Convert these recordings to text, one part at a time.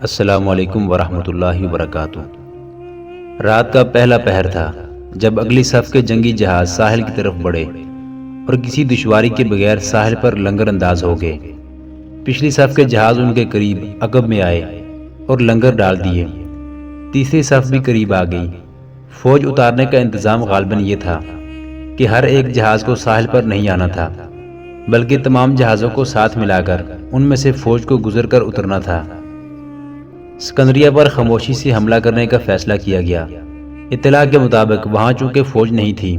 السلام علیکم ورحمۃ اللہ وبرکاتہ۔ رات کا پہلا پہر تھا جب اگلی صف کے جنگی جہاز ساحل کی طرف بڑھے اور کسی دشواری کے بغیر ساحل پر لنگر انداز ہو گئے۔ پچھلی صف کے جہاز ان کے قریب عقب میں آئے اور لنگر ڈال دیے۔ تیسری صف بھی قریب آ گئی۔ فوج اتارنے کا انتظام غالباً یہ تھا کہ ہر ایک جہاز کو ساحل پر نہیں آنا تھا، بلکہ تمام جہازوں کو ساتھ ملا کر ان میں سے فوج کو گزر کر اترنا تھا۔ اسکندریہ پر خاموشی سے حملہ کرنے کا فیصلہ کیا گیا۔ اطلاع کے مطابق وہاں چونکہ فوج نہیں تھی،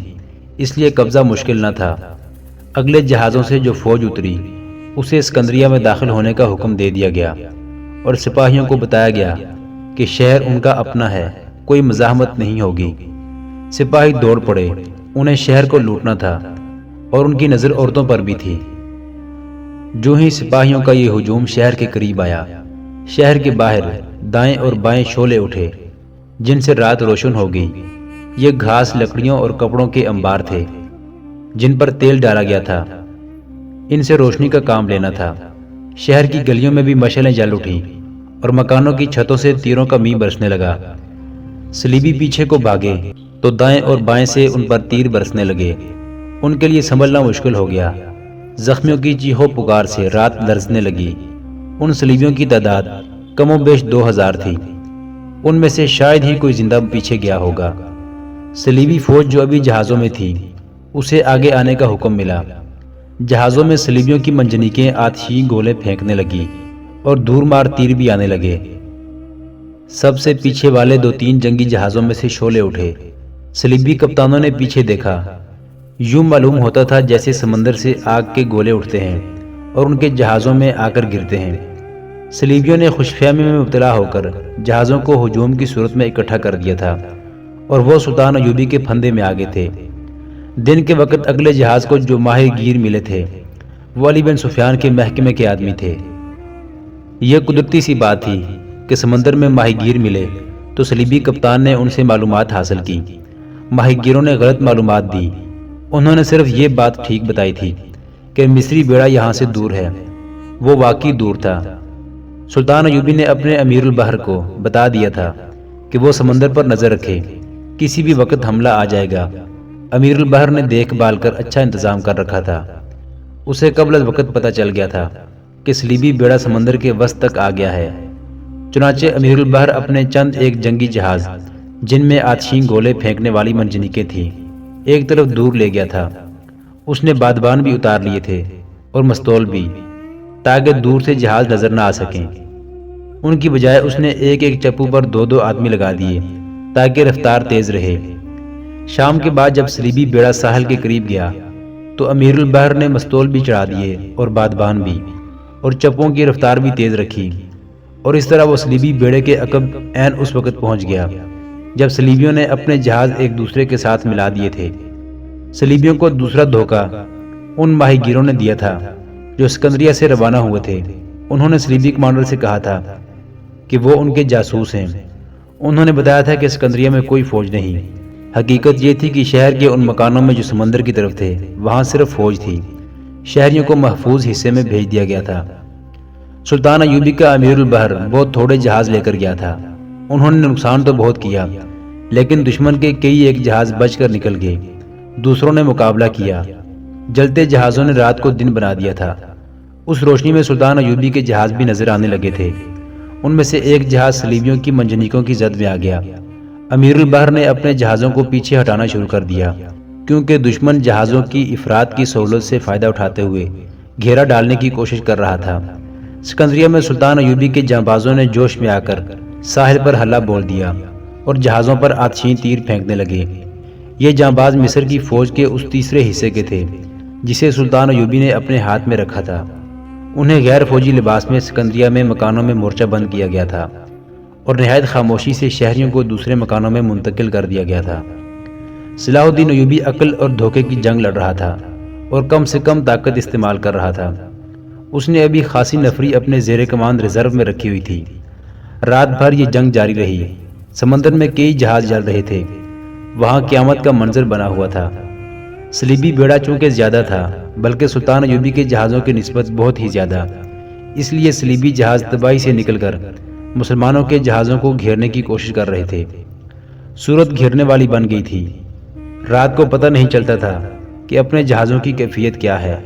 اس لیے قبضہ مشکل نہ تھا۔ اگلے جہازوں سے جو فوج اتری اسے اسکندریہ میں داخل ہونے کا حکم دے دیا گیا اور سپاہیوں کو بتایا گیا کہ شہر ان کا اپنا ہے، کوئی مزاحمت نہیں ہوگی۔ سپاہی دوڑ پڑے، انہیں شہر کو لوٹنا تھا اور ان کی نظر عورتوں پر بھی تھی۔ جو ہی سپاہیوں کا یہ ہجوم شہر کے قریب آیا، شہر کے باہر دائیں اور بائیں شعلے اٹھے جن سے رات روشن ہو گئی۔ یہ گھاس، لکڑیوں اور کپڑوں کے انبار تھے جن پر تیل ڈالا گیا تھا۔ ان سے روشنی کا کام لینا تھا۔ شہر کی گلیوں میں بھی مشعلیں جل اٹھیں اور مکانوں کی چھتوں سے تیروں کا مینہ برسنے لگا۔ صلیبی پیچھے کو بھاگے تو دائیں اور بائیں سے ان پر تیر برسنے لگے۔ ان کے لیے سنبھلنا مشکل ہو گیا۔ زخمیوں کی چیخو پکار سے رات لرزنے لگی۔ ان صلیبیوں کی تعداد کم و بیش 2000 تھی۔ ان میں سے شاید ہی کوئی زندہ پیچھے گیا ہوگا۔ صلیبی فوج جو ابھی جہازوں میں تھی اسے آگے آنے کا حکم ملا۔ جہازوں میں صلیبیوں کی منجنیقیں آتشی گولے پھینکنے لگی اور دور مار تیر بھی آنے لگے۔ سب سے پیچھے والے 2-3 جنگی جہازوں میں سے شعلے اٹھے۔ صلیبی کپتانوں نے پیچھے دیکھا۔ یوں معلوم ہوتا تھا جیسے سمندر سے آگ کے گولے اٹھتے ہیں اور ان کے جہازوں میں آ کر گرتے ہیں۔ صلیبیوں نے خوش فہمی میں مبتلا ہو کر جہازوں کو ہجوم کی صورت میں اکٹھا کر دیا تھا اور وہ سلطان ایوبی کے پھندے میں آگے تھے۔ دن کے وقت اگلے جہاز کو جو ماہی گیر ملے تھے وہ علی بن سفیان کے محکمے کے آدمی تھے۔ یہ قدرتی سی بات تھی کہ سمندر میں ماہی گیر ملے تو صلیبی کپتان نے ان سے معلومات حاصل کی۔ ماہی گیروں نے غلط معلومات دی۔ انہوں نے صرف یہ بات ٹھیک بتائی تھی کہ مصری بیڑا یہاں سے دور ہے۔ وہ واقعی دور تھا۔ سلطان ایوبی نے اپنے امیر البحر کو بتا دیا تھا کہ وہ سمندر پر نظر رکھے، کسی بھی وقت حملہ آ جائے گا۔ امیر البحر نے دیکھ بھال کر اچھا انتظام کر رکھا تھا۔ اسے قبل از وقت پتہ چل گیا تھا کہ صلیبی بیڑا سمندر کے وسط تک آ گیا ہے۔ چنانچہ امیر البحر اپنے چند ایک جنگی جہاز جن میں آتشین گولے پھینکنے والی منجنیقیں تھیں ایک طرف دور لے گیا تھا۔ اس نے بادبان بھی اتار لیے تھے اور مستول بھی، تاکہ دور سے جہاز نظر نہ آ سکیں۔ ان کی بجائے اس نے ایک ایک چپو پر 2-2 آدمی لگا دیے تاکہ رفتار تیز رہے۔ شام کے بعد جب صلیبی بیڑا ساحل کے قریب گیا تو امیر البحر نے مستول بھی چڑھا دیے اور بادبان بھی، اور چپوں کی رفتار بھی تیز رکھی، اور اس طرح وہ صلیبی بیڑے کے عقب عین اس وقت پہنچ گیا جب صلیبیوں نے اپنے جہاز ایک دوسرے کے ساتھ ملا دیے تھے۔ صلیبیوں کو دوسرا دھوکہ ان ماہی گیروں نے دیا تھا جو اسکندریہ سے روانہ ہوئے تھے۔ انہوں نے صلیبی کمانڈر سے کہا تھا کہ وہ ان کے جاسوس ہیں۔ انہوں نے بتایا تھا کہ اسکندریہ میں کوئی فوج نہیں۔ حقیقت یہ تھی کہ شہر کے ان مکانوں میں جو سمندر کی طرف تھے وہاں صرف فوج تھی۔ شہریوں کو محفوظ حصے میں بھیج دیا گیا تھا۔ سلطان ایوبی کا امیر البحر بہت تھوڑے جہاز لے کر گیا تھا۔ انہوں نے نقصان تو بہت کیا، لیکن دشمن کے کئی ایک جہاز بچ کر نکل گئے۔ دوسروں نے مقابلہ کیا۔ جلتے جہازوں نے رات کو دن بنا دیا تھا۔ اس روشنی میں سلطان ایوبی کے جہاز بھی نظر آنے لگے تھے۔ ان میں سے ایک جہاز صلیبیوں کی منجنیقوں کی زد میں آ گیا۔ امیر البحر نے اپنے جہازوں کو پیچھے ہٹانا شروع کر دیا، کیونکہ دشمن جہازوں کی افراد کی سہولت سے فائدہ اٹھاتے ہوئے گھیرا ڈالنے کی کوشش کر رہا تھا۔ اسکندریہ میں سلطان ایوبی کے جانبازوں نے جوش میں آ کر ساحل پر حلہ بول دیا اور جہازوں پر آتشین تیر پھینکنے لگے۔ یہ جانباز مصر کی فوج کے اس تیسرے حصے کے تھے جسے سلطان ایوبی نے اپنے ہاتھ میں رکھا تھا۔ انہیں غیر فوجی لباس میں اسکندریہ میں مکانوں میں مورچہ بند کیا گیا تھا اور نہایت خاموشی سے شہریوں کو دوسرے مکانوں میں منتقل کر دیا گیا تھا۔ صلاح الدین ایوبی عقل اور دھوکے کی جنگ لڑ رہا تھا اور کم سے کم طاقت استعمال کر رہا تھا۔ اس نے ابھی خاصی نفری اپنے زیر کمان ریزرو میں رکھی ہوئی تھی۔ رات بھر یہ جنگ جاری رہی۔ سمندر میں کئی جہاز جل رہے تھے۔ وہاں قیامت کا منظر بنا ہوا تھا۔ صلیبی بیڑا چونکہ زیادہ تھا، بلکہ سلطان ایوبی کے جہازوں کی نسبت بہت ہی زیادہ، اس لیے صلیبی جہاز تباہی سے نکل کر مسلمانوں کے جہازوں کو گھیرنے کی کوشش کر رہے تھے۔ صورت گھیرنے والی بن گئی تھی۔ رات کو پتہ نہیں چلتا تھا کہ اپنے جہازوں کی کیفیت کیا ہے۔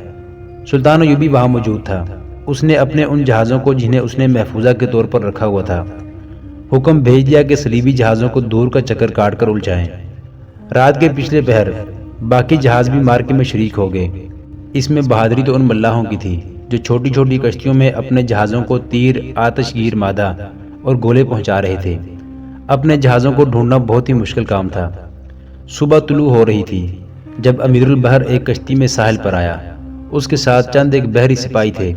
سلطان ایوبی وہاں موجود تھا۔ اس نے اپنے ان جہازوں کو جنہیں اس نے محفوظہ کے طور پر رکھا ہوا تھا، حکم بھیج دیا کہ صلیبی جہازوں کو دور کا چکر کاٹ کر الجھائیں۔ رات کے پچھلے پہر باقی جہاز بھی مارکے میں شریک ہو گئے۔ اس میں بہادری تو ان ملاحوں کی تھی جو چھوٹی چھوٹی کشتیوں میں اپنے جہازوں کو تیر، آتش گیر مادہ اور گولے پہنچا رہے تھے۔ اپنے جہازوں کو ڈھونڈنا بہت ہی مشکل کام تھا۔ صبح طلوع ہو رہی تھی جب امیر البحر ایک کشتی میں ساحل پر آیا۔ اس کے ساتھ چند ایک بحری سپاہی تھے۔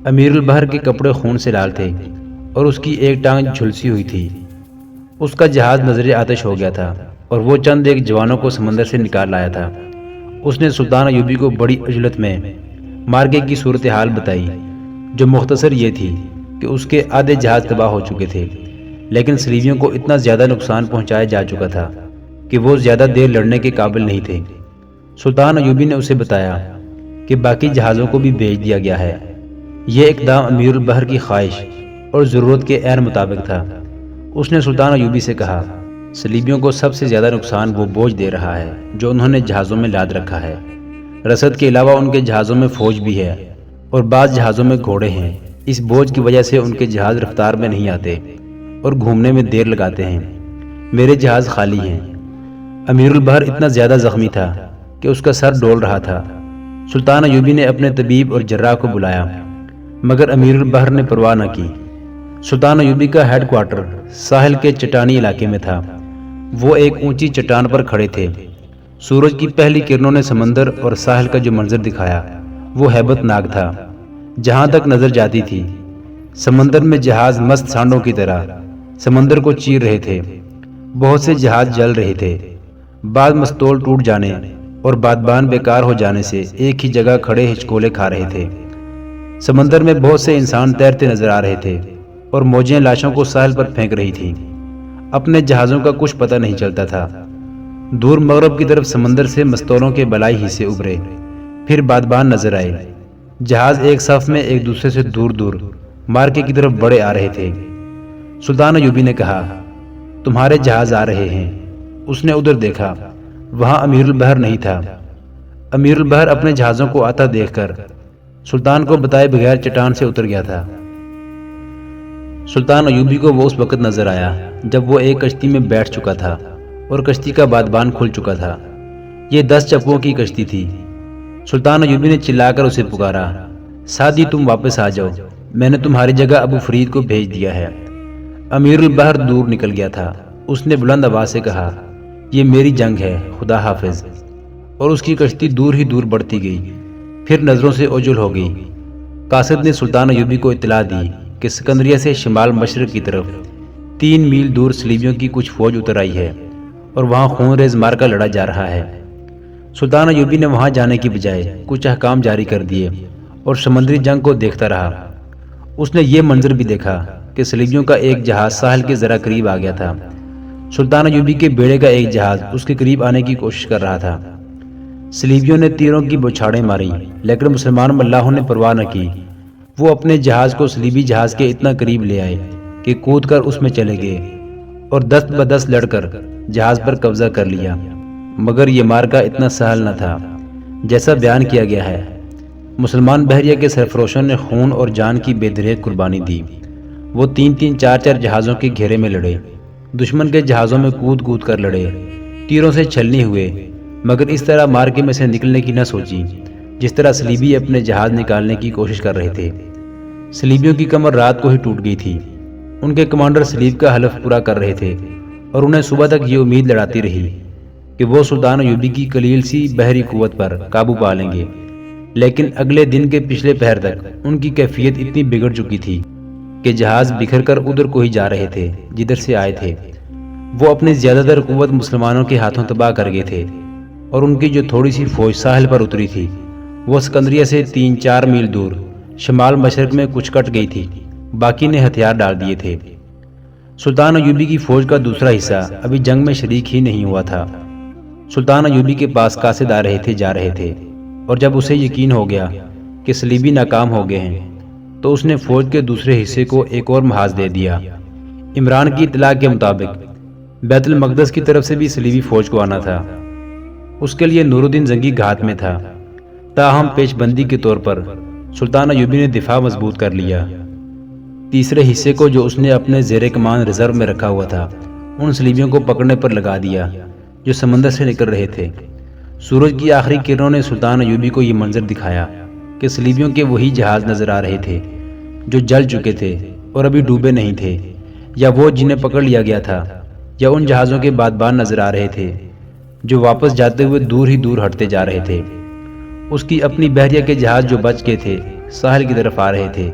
امیر البحر کے کپڑے خون سے لال تھے اور اس کی ایک ٹانگ جھلسی ہوئی تھی۔ اس کا جہاز نظر آتش ہو گیا تھا اور وہ چند ایک جوانوں کو سمندر سے نکال لایا تھا۔ اس نے سلطان ایوبی کو بڑی عجلت میں مارکے کی صورتحال بتائی، جو مختصر یہ تھی کہ اس کے آدھے جہاز تباہ ہو چکے تھے، لیکن صلیبیوں کو اتنا زیادہ نقصان پہنچایا جا چکا تھا کہ وہ زیادہ دیر لڑنے کے قابل نہیں تھے۔ سلطان ایوبی نے اسے بتایا کہ باقی جہازوں کو بھی بھیج دیا گیا ہے۔ یہ اقدام امیر البحر کی خواہش اور ضرورت کے عین مطابق تھا۔ اس نے سلطان ایوبی سے کہا، صلیبیوں کو سب سے زیادہ نقصان وہ بوجھ دے رہا ہے جو انہوں نے جہازوں میں لاد رکھا ہے۔ رسد کے علاوہ ان کے جہازوں میں فوج بھی ہے اور بعض جہازوں میں گھوڑے ہیں۔ اس بوجھ کی وجہ سے ان کے جہاز رفتار میں نہیں آتے اور گھومنے میں دیر لگاتے ہیں۔ میرے جہاز خالی ہیں۔ امیر البحر اتنا زیادہ زخمی تھا کہ اس کا سر ڈول رہا تھا۔ سلطان ایوبی نے اپنے طبیب اور جراح کو بلایا، مگر امیر البحر نے پرواہ نہ کی۔ سلطان ایوبی کا ہیڈ کوارٹر ساحل کے چٹانی علاقے میں تھا۔ وہ ایک اونچی چٹان پر کھڑے تھے۔ سورج کی پہلی کرنوں نے سمندر اور ساحل کا جو منظر دکھایا وہ ہیبت ناک تھا۔ جہاں تک نظر جاتی تھی سمندر میں جہاز مست سانڈوں کی طرح سمندر کو چیر رہے تھے۔ بہت سے جہاز جل رہے تھے، بعض مستول ٹوٹ جانے اور بادبان بیکار ہو جانے سے ایک ہی جگہ کھڑے ہچکولے کھا رہے تھے۔ سمندر میں بہت سے انسان تیرتے نظر آ رہے تھے اور موجیں لاشوں کو ساحل پر پھینک رہی تھیں۔ اپنے جہازوں کا کچھ پتہ نہیں چلتا تھا۔ دور مغرب کی طرف سمندر سے مستولوں کے بلائی حصے ابھرے، پھر بادبان نظر آئے۔ جہاز ایک صف میں ایک دوسرے سے دور دور مارکے کی طرف بڑھے آ رہے تھے۔ سلطان ایوبی نے کہا، تمہارے جہاز آ رہے ہیں۔ اس نے ادھر دیکھا، وہاں امیر البحر نہیں تھا۔ امیر البحر اپنے جہازوں کو آتا دیکھ کر سلطان کو بتائے بغیر چٹان سے اتر گیا تھا۔ سلطان ایوبی کو وہ اس وقت نظر آیا جب وہ ایک کشتی میں بیٹھ چکا تھا اور کشتی کا بادبان کھل چکا تھا۔ یہ 10 چپوں کی کشتی تھی۔ سلطان ایوبی نے چلا کر اسے پکارا، سعدی تم واپس آ جاؤ، میں نے تمہاری جگہ ابو فرید کو بھیج دیا ہے۔ امیر البحر دور نکل گیا تھا۔ اس نے بلند آواز سے کہا، یہ میری جنگ ہے، خدا حافظ، اور اس کی کشتی دور ہی دور بڑھتی گئی، پھر نظروں سے اوجھل ہو گئی۔ قاصد نے سلطان ایوبی کو اطلاع دی کہ سکندریہ سے شمال مشرق کی طرف 3 میل دور صلیبیوں کی کچھ فوج اتر آئی ہے اور وہاں خون ریز مارکا لڑا جا رہا ہے۔ سلطان ایوبی نے وہاں جانے کی بجائے کچھ احکام جاری کر دیے اور سمندری جنگ کو دیکھتا رہا۔ اس نے یہ منظر بھی دیکھا کہ صلیبیوں کا ایک جہاز ساحل کے ذرا قریب آ گیا تھا۔ سلطان ایوبی کے بیڑے کا ایک جہاز اس کے قریب آنے کی کوشش کر رہا تھا۔ صلیبیوں نے تیروں کی بوچھاڑیں ماری، لیکن مسلمان ملاحوں نے پرواہ نہ کی۔ وہ اپنے جہاز کو صلیبی جہاز کے اتنا قریب لے آئے کہ کود کر اس میں چلے گئے اور دست بدست لڑ کر جہاز پر قبضہ کر لیا۔ مگر یہ مارکا اتنا سہل نہ تھا جیسا بیان کیا گیا ہے۔ مسلمان بحریہ کے سرفروشوں نے خون اور جان کی بے دریغ قربانی دی۔ وہ 3-3 4-4 جہازوں کے گھیرے میں لڑے، دشمن کے جہازوں میں کود کود کر لڑے، تیروں سے چھلنی ہوئے، مگر اس طرح مارکے میں سے نکلنے کی نہ سوچی جس طرح صلیبی اپنے جہاز نکالنے کی کوشش کر رہے تھے۔ صلیبیوں کی کمر رات کو ہی ٹوٹ گئی تھی۔ ان کے کمانڈر صلیب کا حلف پورا کر رہے تھے اور انہیں صبح تک یہ امید لڑاتی رہی کہ وہ سلطان ایوبی کی قلیل سی بحری قوت پر قابو پا لیں گے، لیکن اگلے دن کے پچھلے پہر تک ان کی کیفیت اتنی بگڑ چکی تھی کہ جہاز بکھر کر ادھر کو ہی جا رہے تھے جدھر سے آئے تھے۔ وہ اپنی زیادہ تر قوت مسلمانوں کے ہاتھوں تباہ کر گئے تھے اور ان کی جو تھوڑی سی فوج ساحل پر اتری تھی وہ سکندریہ سے 3-4 میل دور شمال مشرق میں کچھ کٹ گئی تھی، باقی نے ہتھیار ڈال دیے تھے۔ سلطان ایوبی کی فوج کا دوسرا حصہ ابھی جنگ میں شریک ہی نہیں ہوا تھا۔ سلطان ایوبی کے پاس قاصد آ رہے تھے جا رہے تھے، اور جب اسے یقین ہو گیا کہ صلیبی ناکام ہو گئے ہیں تو اس نے فوج کے دوسرے حصے کو ایک اور محاذ دے دیا۔ عمران کی اطلاع کے مطابق بیت المقدس کی طرف سے بھی صلیبی فوج کو آنا تھا۔ اس کے لیے نور الدین زنگی گھات میں تھا، تاہم پیش بندی کے طور پر سلطان ایوبی نے دفاع مضبوط کر لیا۔ تیسرے حصے کو جو اس نے اپنے زیر کمان ریزرو میں رکھا ہوا تھا، ان صلیبیوں کو پکڑنے پر لگا دیا جو سمندر سے نکل رہے تھے۔ سورج کی آخری کرنوں نے سلطان ایوبی کو یہ منظر دکھایا کہ صلیبیوں کے وہی جہاز نظر آ رہے تھے جو جل چکے تھے اور ابھی ڈوبے نہیں تھے، یا وہ جنہیں پکڑ لیا گیا تھا، یا ان جہازوں کے بادبان نظر آ رہے تھے جو واپس جاتے ہوئے دور ہی دور ہٹتے جا رہے تھے۔ اس کی اپنی بحریہ کے جہاز جو بچ گئے تھے ساحل کی طرف آ رہے تھے۔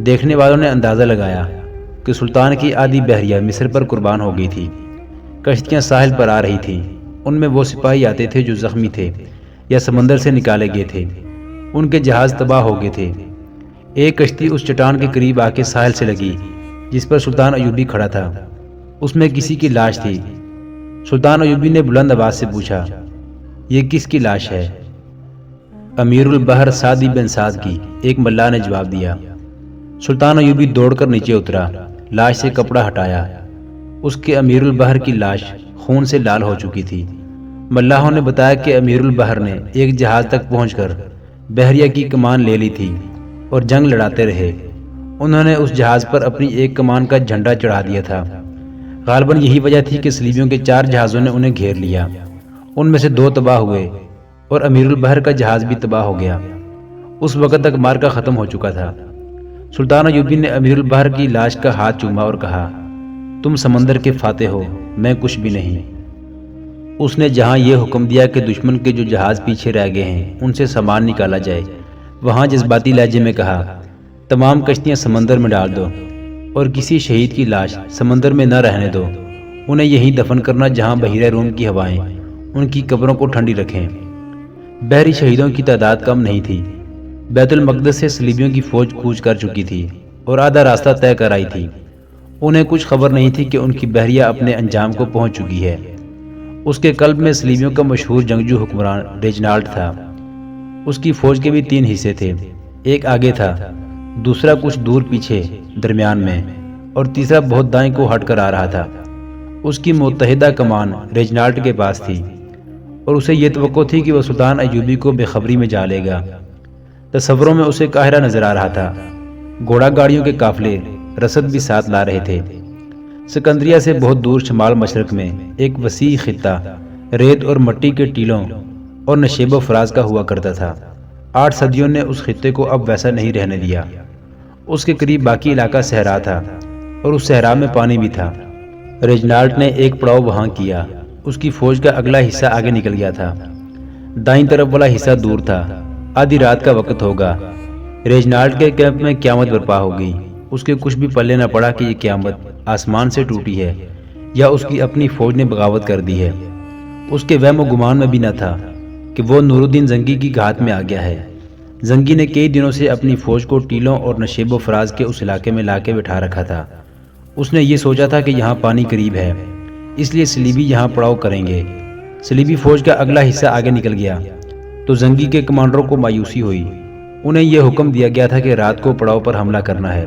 دیکھنے والوں نے اندازہ لگایا کہ سلطان کی آدھی بحریہ مصر پر قربان ہو گئی تھی۔ کشتیاں ساحل پر آ رہی تھیں، ان میں وہ سپاہی آتے تھے جو زخمی تھے یا سمندر سے نکالے گئے تھے، ان کے جہاز تباہ ہو گئے تھے۔ ایک کشتی اس چٹان کے قریب آ کے ساحل سے لگی جس پر سلطان ایوبی کھڑا تھا، اس میں کسی کی لاش تھی۔ سلطان ایوبی نے بلند آواز سے پوچھا، یہ کس کی لاش ہے؟ امیر البحر سعدی بن سعد کی، ایک ملاح نے جواب دیا۔ سلطان ایوبی دوڑ کر نیچے اترا، لاش سے کپڑا ہٹایا۔ اس کے امیر البحر کی لاش خون سے لال ہو چکی تھی۔ ملاحوں نے بتایا کہ امیر البحر نے ایک جہاز تک پہنچ کر بحریہ کی کمان لے لی تھی اور جنگ لڑاتے رہے۔ انہوں نے اس جہاز پر اپنی ایک کمان کا جھنڈا چڑھا دیا تھا۔ غالباً یہی وجہ تھی کہ صلیبیوں کے 4 جہازوں نے انہیں گھیر لیا۔ ان میں سے 2 تباہ ہوئے اور امیر البحر کا جہاز بھی تباہ ہو گیا۔ اس وقت تک مارکا ختم ہو چکا تھا۔ سلطان ایوبی نے امیر البحر کی لاش کا ہاتھ چوما اور کہا، تم سمندر کے فاتح ہو، میں کچھ بھی نہیں۔ اس نے جہاں یہ حکم دیا کہ دشمن کے جو جہاز پیچھے رہ گئے ہیں ان سے سامان نکالا جائے، وہاں جذباتی لہجے میں کہا، تمام کشتیاں سمندر میں ڈال دو اور کسی شہید کی لاش سمندر میں نہ رہنے دو، انہیں یہیں دفن کرنا جہاں بحیرہ روم کی ہوائیں ان کی قبروں کو ٹھنڈی رکھیں۔ بحری شہیدوں کی تعداد کم نہیں تھی۔ بیت المقدس سے صلیبیوں کی فوج کوچ کر چکی تھی اور آدھا راستہ طے کر آئی تھی۔ انہیں کچھ خبر نہیں تھی کہ ان کی بحریہ اپنے انجام کو پہنچ چکی ہے۔ اس کے قلب میں صلیبیوں کا مشہور جنگجو حکمران ریجنالڈ تھا۔ اس کی فوج کے بھی 3 حصے تھے، ایک آگے تھا، دوسرا کچھ دور پیچھے درمیان میں، اور تیسرا بہت دائیں کو ہٹ کر آ رہا تھا۔ اس کی متحدہ کمان ریجنالڈ کے پاس تھی اور اسے یہ توقع تھی کہ وہ سلطان ایوبی کو بے خبری میں جا لے گا۔ تصوروں میں اسے قاہرہ نظر آ رہا تھا۔ گھوڑا گاڑیوں کے قافلے رسد بھی ساتھ لا رہے تھے۔ سکندریہ سے بہت دور شمال مشرق میں ایک وسیع خطہ ریت اور مٹی کے ٹیلوں اور نشیب و فراز کا ہوا کرتا تھا۔ 8 صدیوں نے اس خطے کو اب ویسا نہیں رہنے دیا۔ اس کے قریب باقی علاقہ صحرا تھا اور اس صحرا میں پانی بھی تھا۔ ریجنالڈ نے ایک پڑاؤ وہاں کیا۔ اس کی فوج کا اگلا حصہ آگے نکل گیا تھا۔ دائیں طرف والا حصہ دور تھا۔ آدھی رات کا وقت ہوگا۔ ریجنالڈ کے کیمپ میں قیامت برپا ہو گئی۔ اس کے کچھ بھی پلے نہ پڑا کہ یہ قیامت آسمان سے ٹوٹی ہے یا اس کی اپنی فوج نے بغاوت کر دی ہے۔ اس کے وہم و گمان میں بھی نہ تھا کہ وہ نور الدین زنگی کی گھات میں آ گیا ہے۔ زنگی نے کئی دنوں سے اپنی فوج کو ٹیلوں اور نشیب و فراز کے اس علاقے میں لا کے بٹھا رکھا تھا۔ اس نے یہ سوچا تھا کہ یہاں پانی قریب ہے، اس لیے صلیبی یہاں پڑاؤ کریں گے۔ صلیبی فوج کا اگلا حصہ آگے نکل گیا تو زنگی کے کمانڈروں کو مایوسی ہوئی۔ انہیں یہ حکم دیا گیا تھا کہ رات کو پڑاؤ پر حملہ کرنا ہے۔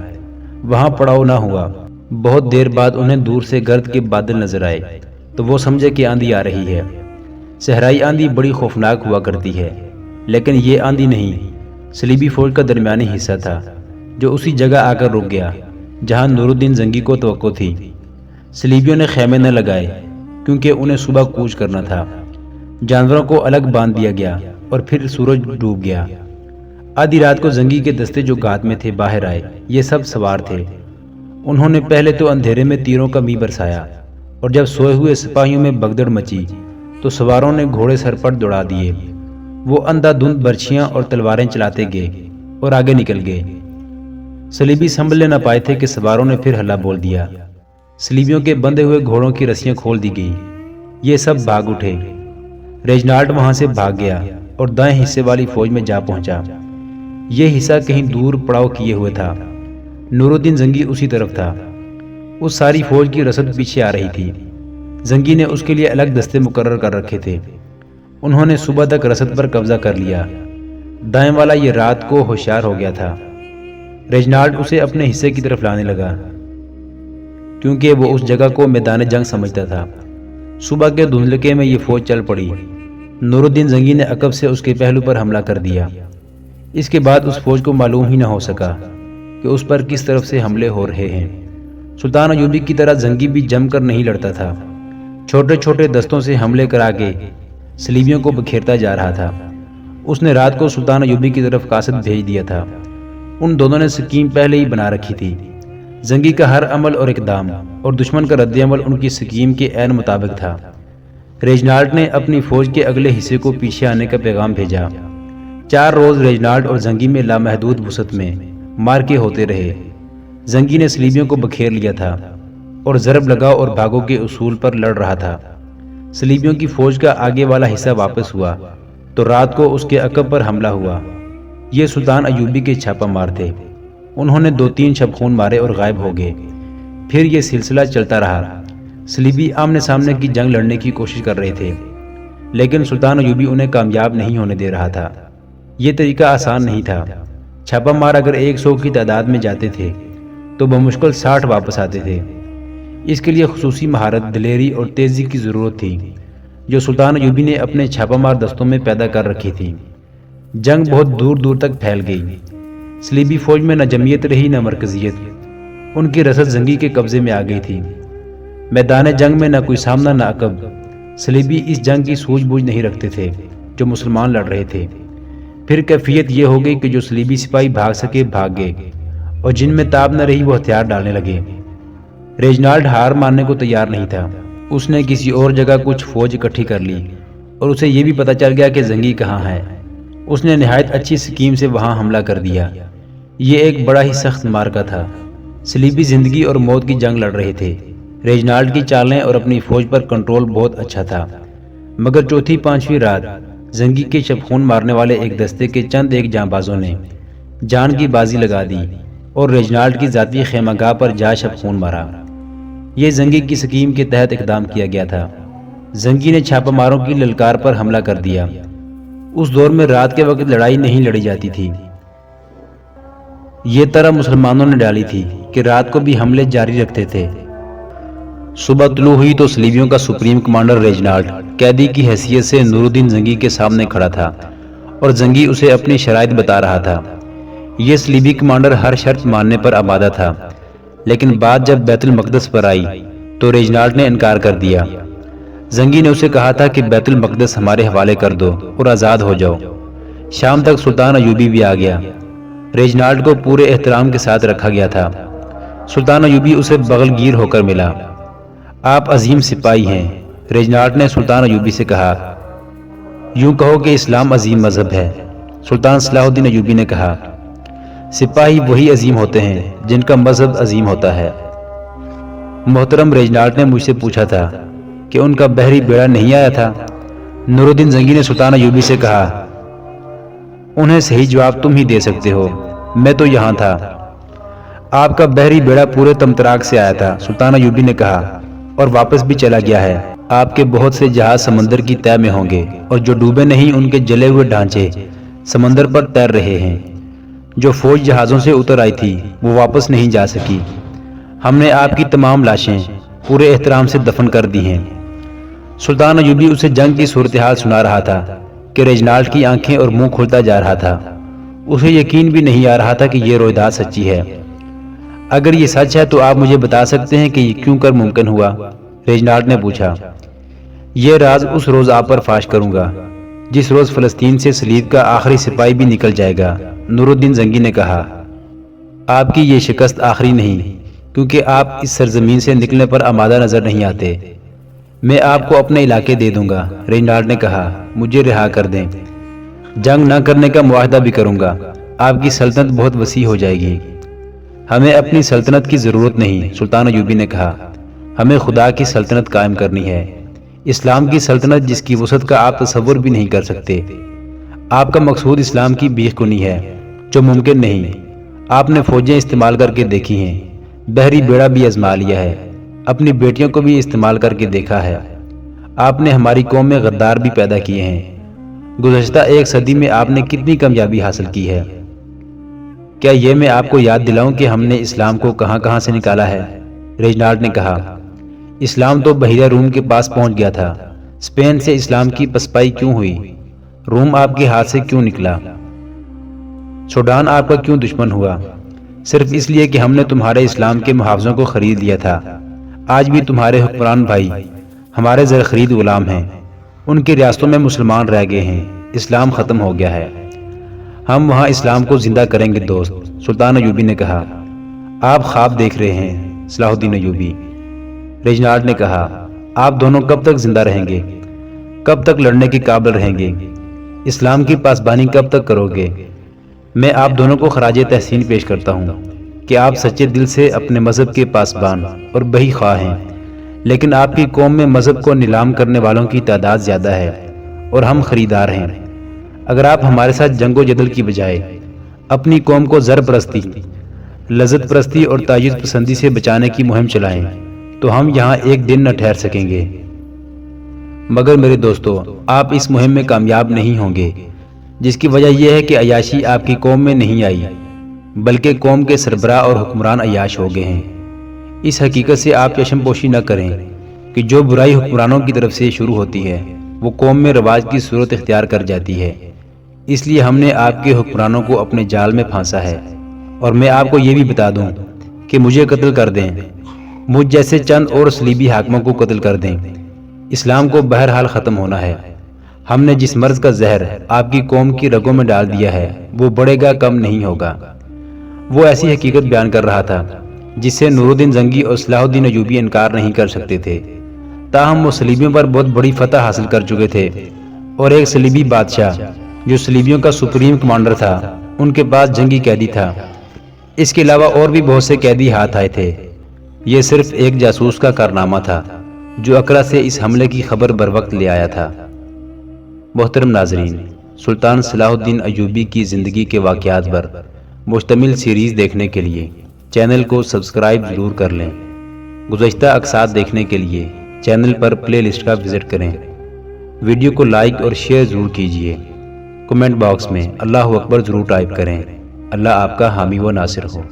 وہاں پڑاؤ نہ ہوا۔ بہت دیر بعد انہیں دور سے گرد کے بادل نظر آئے تو وہ سمجھے کہ آندھی آ رہی ہے۔ صحرائی آندھی بڑی خوفناک ہوا کرتی ہے، لیکن یہ آندھی نہیں، صلیبی فوج کا درمیانی حصہ تھا جو اسی جگہ آ کر رک گیا جہاں نور الدین زنگی کو توقع تھی۔ صلیبیوں نے خیمے نہ لگائے کیونکہ انہیں صبح کوچ کرنا تھا۔ جانوروں کو الگ باندھ دیا گیا اور پھر سورج ڈوب گیا۔ آدھی رات کو زنگی کے دستے جو گھات میں تھے باہر آئے۔ یہ سب سوار تھے۔ انہوں نے پہلے تو اندھیرے میں تیروں کا می برسایا اور جب سوئے ہوئے سپاہیوں میں بگدڑ مچی تو سواروں نے گھوڑے سر پر دوڑا دیے۔ وہ اندھا دھند برچھیاں اور تلواریں چلاتے گئے اور آگے نکل گئے۔ صلیبی سنبھلنے نہ پائے تھے کہ سواروں نے پھر ہلا بول دیا۔ صلیبیوں کے بندھے ہوئے گھوڑوں کی رسیاں کھول دی گئی۔ یہ سب بھاگ اٹھے۔ ریجنالڈ وہاں سے بھاگ گیا اور دائیں حصے والی فوج میں جا پہنچا۔ یہ حصہ کہیں دور پڑاؤ کیے ہوئے تھا۔ نور الدین زنگی اسی طرف تھا۔ اس ساری فوج کی رسد پیچھے آ رہی تھی۔ زنگی نے اس کے لیے الگ دستے مقرر کر رکھے تھے۔ انہوں نے صبح تک رسد پر قبضہ کر لیا۔ دائیں والا یہ رات کو ہوشیار ہو گیا تھا۔ ریجنالڈ اسے اپنے حصے کی طرف لانے لگا۔ کیونکہ وہ اس جگہ کو میدان جنگ سمجھتا تھا۔ صبح کے دھندلکے میں یہ فوج چل پڑی۔ نور الدین زنگی نے عقب سے اس کے پہلو پر حملہ کر دیا۔ اس کے بعد اس فوج کو معلوم ہی نہ ہو سکا کہ اس پر کس طرف سے حملے ہو رہے ہیں۔ سلطان ایوبی کی طرح زنگی بھی جم کر نہیں لڑتا تھا، چھوٹے چھوٹے دستوں سے حملے کرا کے صلیبیوں کو بکھیرتا جا رہا تھا۔ اس نے رات کو سلطان ایوبی کی طرف قاصد بھیج دیا تھا۔ ان دونوں نے سکیم پہلے ہی بنا رکھی تھی۔ زنگی کا ہر عمل اور اقدام اور دشمن کا رد عمل ان کی سکیم کے عین مطابق تھا۔ ریجنالڈ نے اپنی فوج کے اگلے حصے کو پیچھے آنے کا پیغام بھیجا۔ 4 روز ریجنالڈ اور زنگی میں لامحدود وسعت میں مارکے ہوتے رہے۔ زنگی نے صلیبیوں کو بکھیر لیا تھا اور ضرب لگاؤ اور بھاگو کے اصول پر لڑ رہا تھا۔ صلیبیوں کی فوج کا آگے والا حصہ واپس ہوا تو رات کو اس کے عقب پر حملہ ہوا۔ یہ سلطان ایوبی کے چھاپہ مار تھے۔ انہوں نے 2-3 شبخون مارے اور غائب ہو گئے۔ پھر یہ سلسلہ چلتا رہا۔ صلیبی آمنے سامنے کی جنگ لڑنے کی کوشش کر رہے تھے، لیکن سلطان ایوبی انہیں کامیاب نہیں ہونے دے رہا تھا۔ یہ طریقہ آسان نہیں تھا۔ چھاپہ مار اگر 100 کی تعداد میں جاتے تھے تو بمشکل 60 واپس آتے تھے۔ اس کے لیے خصوصی مہارت، دلیری اور تیزی کی ضرورت تھی، جو سلطان ایوبی نے اپنے چھاپہ مار دستوں میں پیدا کر رکھی تھی۔ جنگ بہت دور دور تک پھیل گئی۔ صلیبی فوج میں نہ جمعیت رہی نہ مرکزیت۔ ان کی رسد زنگی کے قبضے میں آ گئی تھی۔ میدان جنگ میں نہ کوئی سامنا نہ عقب۔ صلیبی اس جنگ کی سوجھ بوجھ نہیں رکھتے تھے جو مسلمان لڑ رہے تھے۔ پھر کیفیت یہ ہو گئی کہ جو صلیبی سپاہی بھاگ سکے بھاگ گئے، اور جن میں تاب نہ رہی وہ ہتھیار ڈالنے لگے۔ ریجنالڈ ہار ماننے کو تیار نہیں تھا۔ اس نے کسی اور جگہ کچھ فوج اکٹھی کر لی اور اسے یہ بھی پتہ چل گیا کہ زنگی کہاں ہے۔ اس نے نہایت اچھی سکیم سے وہاں حملہ کر دیا۔ یہ ایک بڑا ہی سخت معرکہ تھا۔ صلیبی زندگی اور موت کی جنگ لڑ رہے تھے۔ ریجنالڈ کی چالیں اور اپنی فوج پر کنٹرول بہت اچھا تھا، مگر چوتھی پانچویں رات زنگی کے شبخون مارنے والے ایک دستے کے چند ایک جانبازوں نے جان کی بازی لگا دی اور ریجنالڈ کی ذاتی خیمہ گاہ پر جا شبخون مارا۔ یہ زنگی کی سکیم کے تحت اقدام کیا گیا تھا۔ زنگی نے چھاپہ ماروں کی للکار پر حملہ کر دیا۔ اس دور میں رات کے وقت لڑائی نہیں لڑی جاتی تھی۔ یہ طرح مسلمانوں نے ڈالی تھی کہ رات کو بھی حملے جاری رکھتے تھے۔ صبح طلوع ہوئی تو صلیبیوں کا سپریم کمانڈر ریجنالڈ قیدی کی حیثیت سے نور الدین زنگی کے سامنے کھڑا تھا اور زنگی اسے اپنی شرائط بتا رہا تھا۔ یہ صلیبی کمانڈر ہر شرط ماننے پر آمادہ تھا، لیکن بات جب بیت المقدس پر آئی تو ریجنالڈ نے انکار کر دیا۔ زنگی نے اسے کہا تھا کہ بیت المقدس ہمارے حوالے کر دو اور آزاد ہو جاؤ۔ شام تک سلطان ایوبی بھی آ گیا۔ ریجنالڈ کو پورے احترام کے ساتھ رکھا گیا تھا۔ سلطان ایوبی اسے بغل گیر ہو کر ملا۔ آپ عظیم سپاہی ہیں، ریجنالڈ نے سلطان ایوبی سے کہا۔ یوں کہو کہ اسلام عظیم مذہب ہے، سلطان صلاح الدین ایوبی نے کہا۔ سپاہی وہی عظیم ہوتے ہیں جن کا مذہب عظیم ہوتا ہے۔ محترم ریجنالڈ نے مجھ سے پوچھا تھا کہ ان کا بحری بیڑا نہیں آیا تھا؟ نور الدین زنگی نے سلطان ایوبی سے کہا۔ انہیں صحیح جواب تم ہی دے سکتے ہو، میں تو یہاں تھا۔ آپ کا بحری بیڑا پورے تمتراک سے آیا تھا، سلطان ایوبی نے کہا، اور واپس بھی چلا گیا ہے۔ آپ کے بہت سے جہاز سمندر کی تہہ میں ہوں گے، اور جو ڈوبے نہیں ان کے جلے ہوئے ڈھانچے سمندر پر تیر رہے ہیں۔ جو فوج جہازوں سے اتر آئی تھی وہ واپس نہیں جا سکی۔ ہم نے آپ کی تمام لاشیں پورے احترام سے دفن کر دی ہیں۔ سلطان ایوبی اسے جنگ کی صورتحال سنا رہا تھا کہ ریجنالڈ کی آنکھیں اور منہ کھلتا جا رہا تھا۔ اسے یقین بھی نہیں آ رہا تھا کہ یہ رویداد سچی ہے۔ اگر یہ سچ ہے تو آپ مجھے بتا سکتے ہیں کہ یہ کیوں کر ممکن ہوا؟ ریجنالڈ نے پوچھا۔ یہ راز اس روز آپ پر فاش کروں گا جس روز فلسطین سے صلیب کا آخری سپاہی بھی نکل جائے گا، نور الدین زنگی نے کہا۔ آپ کی یہ شکست آخری نہیں، کیونکہ آپ اس سرزمین سے نکلنے پر آمادہ نظر نہیں آتے۔ میں آپ کو اپنے علاقے دے دوں گا، ریجنالڈ نے کہا۔ مجھے رہا کر دیں، جنگ نہ کرنے کا معاہدہ بھی کروں گا۔ آپ کی سلطنت بہت وسیع ہو جائے گی۔ ہمیں اپنی سلطنت کی ضرورت نہیں، سلطان ایوبی نے کہا۔ ہمیں خدا کی سلطنت قائم کرنی ہے، اسلام کی سلطنت جس کی وسعت کا آپ تصور بھی نہیں کر سکتے۔ آپ کا مقصود اسلام کی بیخ کنی ہے، جو ممکن نہیں۔ آپ نے فوجیں استعمال کر کے دیکھی ہیں، بحری بیڑا بھی آزما لیا ہے، اپنی بیٹیوں کو بھی استعمال کر کے دیکھا ہے۔ آپ نے ہماری قوم میں غدار بھی پیدا کیے ہیں۔ گزشتہ 1 صدی میں آپ نے کتنی کامیابی حاصل کی ہے۔ کیا یہ میں آپ کو یاد دلاؤں کہ ہم نے اسلام کو کہاں کہاں سے نکالا ہے؟ ریجنالڈ نے کہا، اسلام تو بحیرہ روم کے پاس پہنچ گیا تھا، اسپین سے اسلام کی پسپائی کیوں ہوئی؟ روم آپ کے ہاتھ سے کیوں نکلا؟ سوڈان آپ کا کیوں دشمن ہوا؟ صرف اس لیے کہ ہم نے تمہارے اسلام کے محافظوں کو خرید لیا تھا۔ آج بھی تمہارے حکمران بھائی ہمارے زر خرید غلام ہیں، ان کی ریاستوں میں مسلمان رہ گئے ہیں، اسلام ختم ہو گیا ہے۔ ہم وہاں اسلام کو زندہ کریں گے دوست، سلطان ایوبی نے کہا۔ آپ خواب دیکھ رہے ہیں صلاح الدین ایوبی، ریجنالڈ نے کہا۔ آپ دونوں کب تک زندہ رہیں گے؟ کب تک لڑنے کے قابل رہیں گے؟ اسلام کی پاسبانی کب تک کرو گے؟ میں آپ دونوں کو خراج تحسین پیش کرتا ہوں کہ آپ سچے دل سے اپنے مذہب کے پاسبان اور بہی خواہ ہیں، لیکن آپ کی قوم میں مذہب کو نیلام کرنے والوں کی تعداد زیادہ ہے اور ہم خریدار ہیں۔ اگر آپ ہمارے ساتھ جنگ و جدل کی بجائے اپنی قوم کو زر پرستی، لذت پرستی اور تایید پسندی سے بچانے کی مہم چلائیں تو ہم یہاں ایک دن نہ ٹھہر سکیں گے۔ مگر میرے دوستو، آپ اس مہم میں کامیاب نہیں ہوں گے، جس کی وجہ یہ ہے کہ عیاشی آپ کی قوم میں نہیں آئی، بلکہ قوم کے سربراہ اور حکمران عیاش ہو گئے ہیں۔ اس حقیقت سے آپ چشم پوشی نہ کریں کہ جو برائی حکمرانوں کی طرف سے شروع ہوتی ہے وہ قوم میں رواج کی صورت اختیار کر جاتی ہے۔ اس لیے ہم نے آپ کے حکمرانوں کو اپنے جال میں پھانسا ہے، اور میں آپ کو یہ بھی بتا دوں کہ مجھے قتل کر دیں، مجھ جیسے چند اور صلیبی حاکموں کو قتل کر دیں، اسلام کو بہرحال ختم ہونا ہے۔ ہم نے جس مرض کا زہر آپ کی قوم کی رگوں میں ڈال دیا ہے وہ بڑھے گا، کم نہیں ہوگا۔ وہ ایسی حقیقت بیان کر رہا تھا جس سے نور الدین زنگی اور صلاح الدین ایوبی انکار نہیں کر سکتے تھے۔ تاہم وہ صلیبیوں پر بہت بڑی فتح حاصل کر چکے تھے، اور ایک صلیبی بادشاہ جو صلیبیوں کا سپریم کمانڈر تھا ان کے پاس جنگی قیدی تھا۔ اس کے علاوہ اور بھی بہت سے قیدی ہاتھ آئے تھے۔ یہ صرف ایک جاسوس کا کارنامہ تھا جو اکرا سے اس حملے کی خبر بر وقت لے آیا تھا۔ محترم ناظرین، سلطان صلاح الدین ایوبی کی زندگی کے واقعات پر مشتمل سیریز دیکھنے کے لیے چینل کو سبسکرائب ضرور کر لیں۔ گزشتہ اقساط دیکھنے کے لیے چینل پر پلے لسٹ کا وزٹ کریں۔ ویڈیو کو لائک اور شیئر ضرور کیجیے۔ کمنٹ باکس میں اللہ اکبر ضرور ٹائپ کریں۔ اللہ آپ کا حامی و ناصر ہو۔